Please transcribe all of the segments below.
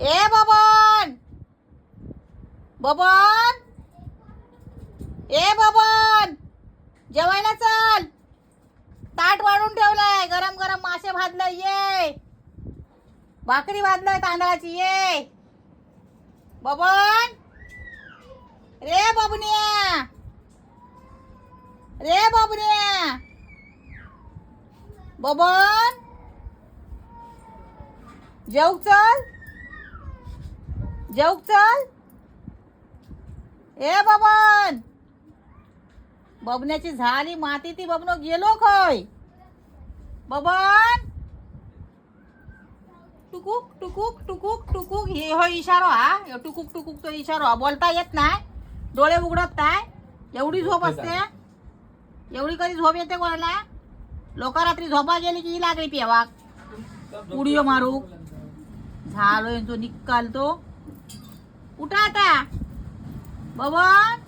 ए बबन, बबन, ए बबन, जेवायला चल. ताट वाढून ठेवलंय, गरम गरम मासे भाजलंय, ये. भाकरी भाजलंय तांदळाची, ये. बबन, रे बबन्या, रे बबन्या, बबन, जेवू चल, जेवू चल. ए बबन, बबण्याची झाली माती, ती बबनो गेलो खय. बबन, टुकुक टुकुक टुकुक टुकुक, हे हो इशारो. हा टुकुक टुकुक तो इशारो. बोलता येत नाही, डोळे उघडत नाही. एवढी झोप असते, एवढी कधी झोप येते कोणाला? लोक रात्री झोपा गेली की लागली पेवा उडिओ मारू. झालोय तो निकालतो. उठा आता. बबन,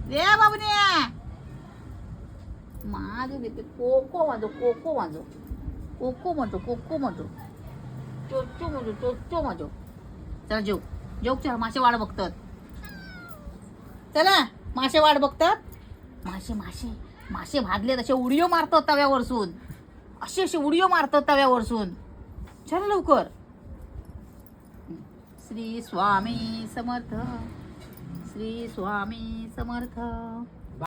रे बाबूने, माझं देते कोको माझो, कोको माझो, कोको म्हणतो, कोको म्हणतो, चोचो म्हणतो, चोचो माझो. चला जेव, जेव. चला, मासे वाट बघतात. चला, मासे वाट बघतात. मासे मासे मासे भाजले तसे उडिओ मारतात तव्यावरसून. असे असे उडिओ मारतात तव्यावरसून. चला लवकर. श्री स्वामी समर्थ, श्री स्वामी समर्थ.